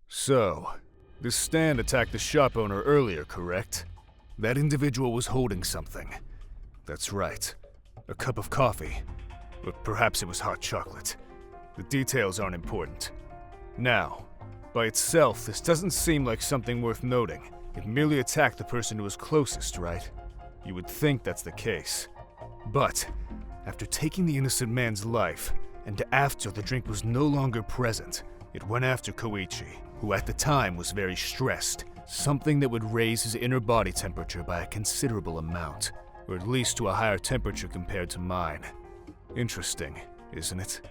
So, this stand attacked the shop owner earlier, correct? That individual was holding something. That's right. A cup of coffee. But perhaps it was hot chocolate. The details aren't important. Now, by itself, this doesn't seem like something worth noting. It merely attacked the person who was closest, right? You would think that's the case. But, after taking the innocent man's life, and after the drink was no longer present, it went after Koichi, who at the time was very stressed, something that would raise his inner body temperature by a considerable amount, or at least to a higher temperature compared to mine. Interesting, isn't it?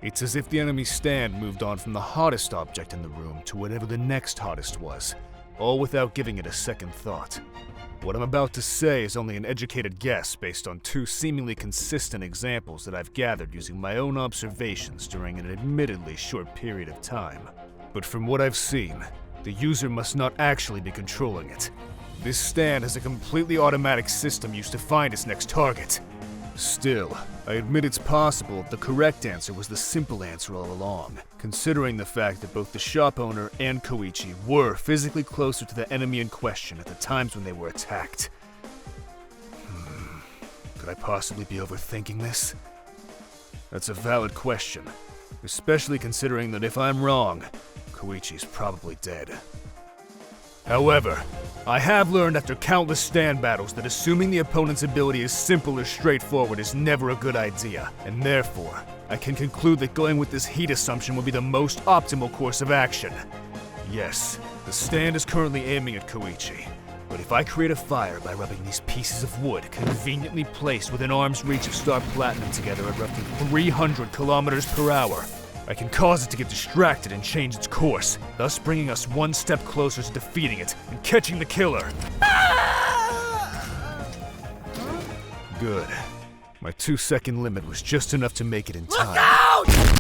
It's as if the enemy's stand moved on from the hottest object in the room to whatever the next hottest was, all without giving it a second thought. What I'm about to say is only an educated guess based on two seemingly consistent examples that I've gathered using my own observations during an admittedly short period of time. But from what I've seen, the user must not actually be controlling it. This stand has a completely automatic system used to find its next target. Still, I admit it's possible if the correct answer was the simple answer all along, considering the fact that both the shop owner and Koichi were physically closer to the enemy in question at the times when they were attacked. Could I possibly be overthinking this? That's a valid question, especially considering that if I'm wrong, Koichi's probably dead. However, I have learned after countless stand battles that assuming the opponent's ability is simple or straightforward is never a good idea, and therefore, I can conclude that going with this heat assumption would be the most optimal course of action. Yes, the stand is currently aiming at Koichi, but if I create a fire by rubbing these pieces of wood conveniently placed within arm's reach of Star Platinum together at roughly 300 kilometers per hour, I can cause it to get distracted and change its course, thus bringing us one step closer to defeating it and catching the killer. Good. My 2-second limit was just enough to make it in time. Look out!